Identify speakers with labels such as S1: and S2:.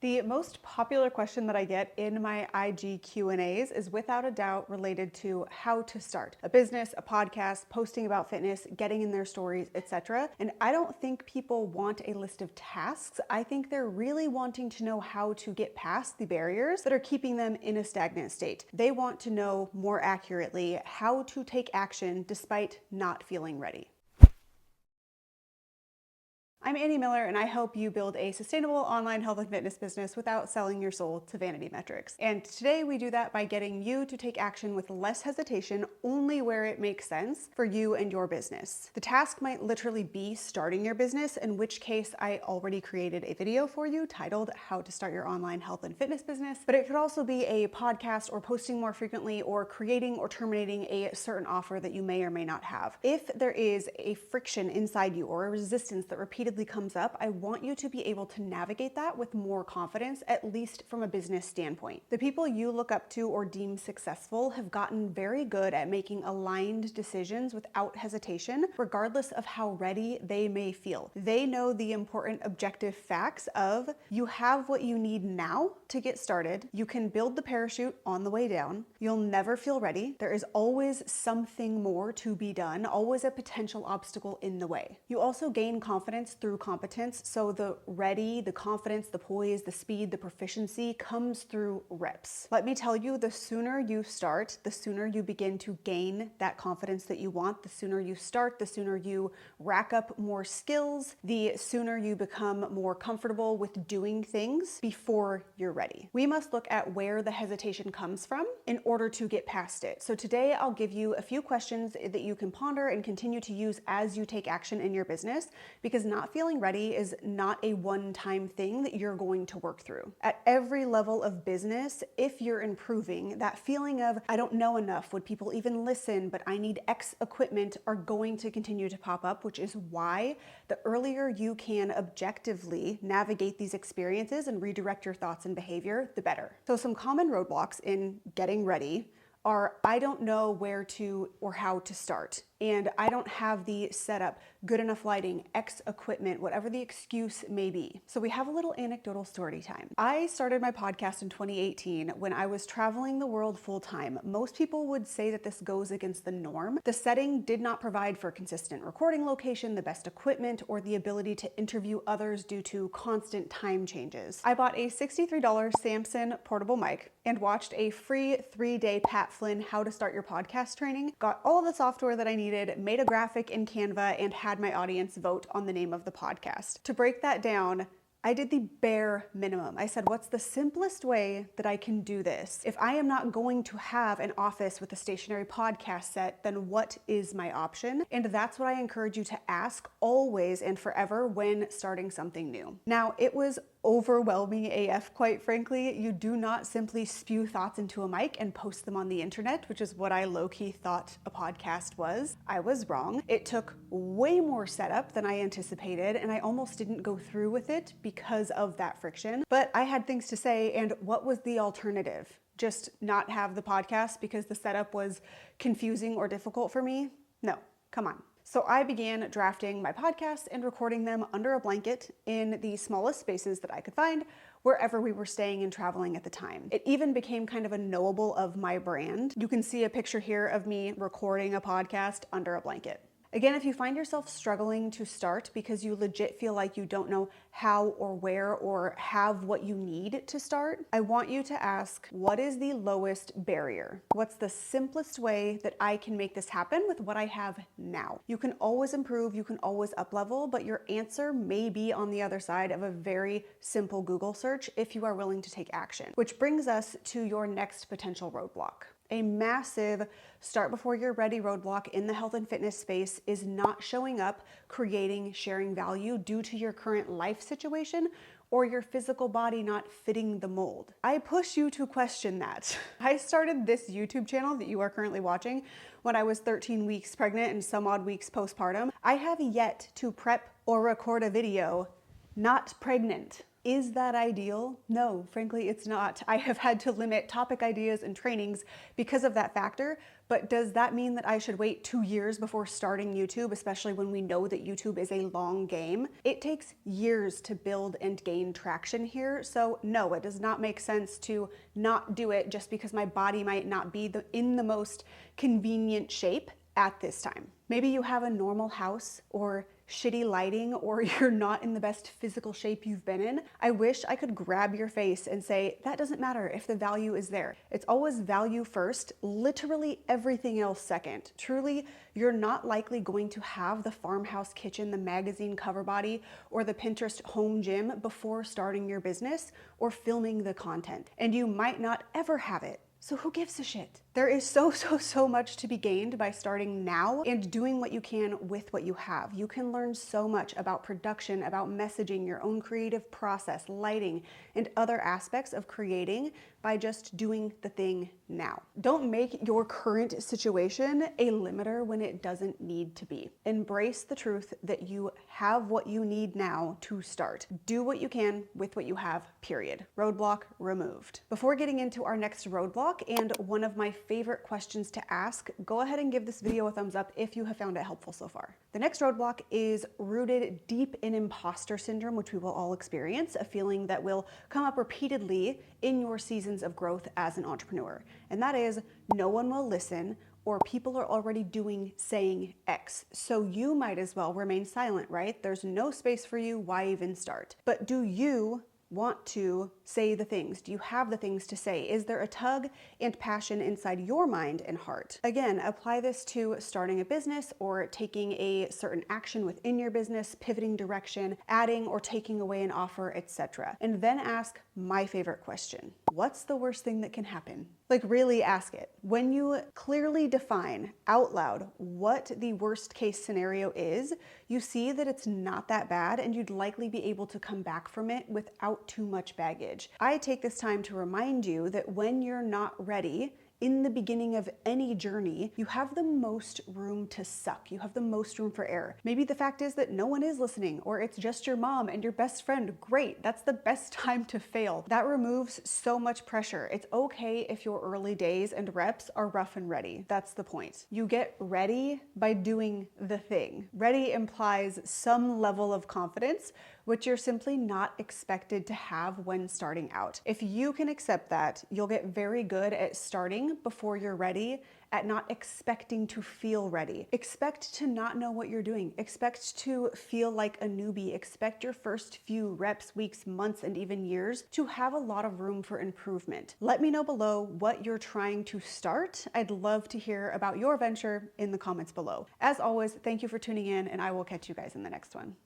S1: The most popular question that I get in my IG Q&As is without a doubt related to how to start a business, a podcast, posting about fitness, getting in their stories, etc. And I don't think people want a list of tasks. I think they're really wanting to know how to get past the barriers that are keeping them in a stagnant state. They want to know more accurately how to take action despite not feeling ready. I'm Annie Miller, and I help you build a sustainable online health and fitness business without selling your soul to vanity metrics. And today we do that by getting you to take action with less hesitation, only where it makes sense for you and your business. The task might literally be starting your business, in which case I already created a video for you titled How to Start Your Online Health and Fitness Business, but it could also be a podcast or posting more frequently or creating or terminating a certain offer that you may or may not have. If there is a friction inside you or a resistance that repeatedly comes up, I want you to be able to navigate that with more confidence, at least from a business standpoint. The people you look up to or deem successful have gotten very good at making aligned decisions without hesitation, regardless of how ready they may feel. They know the important objective facts of you have what you need now to get started. You can build the parachute on the way down. You'll never feel ready. There is always something more to be done, always a potential obstacle in the way. You also gain confidence through competence. So the ready, the confidence, the poise, the speed, the proficiency comes through reps. Let me tell you, the sooner you start, the sooner you begin to gain that confidence that you want. The sooner you start, the sooner you rack up more skills, the sooner you become more comfortable with doing things before you're ready. We must look at where the hesitation comes from in order to get past it. So today I'll give you a few questions that you can ponder and continue to use as you take action in your business, because not feeling ready is not a one-time thing that you're going to work through. At every level of business, if you're improving, that feeling of, I don't know enough, would people even listen, but I need X equipment, are going to continue to pop up, which is why the earlier you can objectively navigate these experiences and redirect your thoughts and behavior, the better. So some common roadblocks in getting ready are, I don't know where to or how to start, and I don't have the setup, good enough lighting, X equipment, whatever the excuse may be. So we have a little anecdotal story time. I started my podcast in 2018 when I was traveling the world full time. Most people would say that this goes against the norm. The setting did not provide for consistent recording location, the best equipment, or the ability to interview others due to constant time changes. I bought a $63 Samson portable mic and watched a free 3-day Pat Flynn How to Start Your Podcast training, got all of the software that I needed, made a graphic in Canva, and had my audience vote on the name of the podcast. To break that down, I did the bare minimum. I said, what's the simplest way that I can do this? If I am not going to have an office with a stationary podcast set, then what is my option? And that's what I encourage you to ask always and forever when starting something new. Now, it was overwhelming AF, quite frankly. You do not simply spew thoughts into a mic and post them on the internet, which is what I low-key thought a podcast was. I was wrong. It took way more setup than I anticipated, and I almost didn't go through with it because of that friction. But I had things to say, and what was the alternative? Just not have the podcast because the setup was confusing or difficult for me? No, come on. So I began drafting my podcasts and recording them under a blanket in the smallest spaces that I could find, wherever we were staying and traveling at the time. It even became kind of a knowable of my brand. You can see a picture here of me recording a podcast under a blanket. Again, if you find yourself struggling to start because you legit feel like you don't know how or where or have what you need to start, I want you to ask, what is the lowest barrier? What's the simplest way that I can make this happen with what I have now? You can always improve, you can always up-level, but your answer may be on the other side of a very simple Google search if you are willing to take action. Which brings us to your next potential roadblock. A massive start before you're ready roadblock in the health and fitness space is not showing up, creating, sharing value due to your current life situation or your physical body not fitting the mold. I push you to question that. I started this YouTube channel that you are currently watching when I was 13 weeks pregnant and some odd weeks postpartum. I have yet to prep or record a video not pregnant. Is that ideal? No, frankly, it's not. I have had to limit topic ideas and trainings because of that factor, but does that mean that I should wait 2 years before starting YouTube, especially when we know that YouTube is a long game? It takes years to build and gain traction here, so no, it does not make sense to not do it just because my body might not be in the most convenient shape at this time. Maybe you have a normal house or shitty lighting, or you're not in the best physical shape you've been in. I wish I could grab your face and say, that doesn't matter if the value is there. It's always value first, literally everything else second. Truly, you're not likely going to have the farmhouse kitchen, the magazine cover body, or the Pinterest home gym before starting your business or filming the content. And you might not ever have it. So who gives a shit? There is so much to be gained by starting now and doing what you can with what you have. You can learn so much about production, about messaging, your own creative process, lighting, and other aspects of creating by just doing the thing now. Don't make your current situation a limiter when it doesn't need to be. Embrace the truth that you have what you need now to start. Do what you can with what you have, period. Roadblock removed. Before getting into our next roadblock, and one of my favorite questions to ask, go ahead and give this video a thumbs up if you have found it helpful so far. The next roadblock is rooted deep in imposter syndrome, which we will all experience, a feeling that will come up repeatedly in your seasons of growth as an entrepreneur. And that is, no one will listen, or people are already saying X. So you might as well remain silent, right? There's no space for you, why even start? But do you want to say the things? Do you have the things to say? Is there a tug and passion inside your mind and heart? Again, apply this to starting a business or taking a certain action within your business, pivoting direction, adding or taking away an offer, etc. And then ask my favorite question. What's the worst thing that can happen? Like, really ask it. When you clearly define out loud what the worst case scenario is, you see that it's not that bad and you'd likely be able to come back from it without too much baggage. I take this time to remind you that when you're not ready, in the beginning of any journey, you have the most room to suck. You have the most room for error. Maybe the fact is that no one is listening, or it's just your mom and your best friend. Great, that's the best time to fail. That removes so much pressure. It's okay if your early days and reps are rough and ready. That's the point. You get ready by doing the thing. Ready implies some level of confidence, which you're simply not expected to have when starting out. If you can accept that, you'll get very good at starting before you're ready, at not expecting to feel ready. Expect to not know what you're doing. Expect to feel like a newbie. Expect your first few reps, weeks, months, and even years to have a lot of room for improvement. Let me know below what you're trying to start. I'd love to hear about your venture in the comments below. As always, thank you for tuning in, and I will catch you guys in the next one.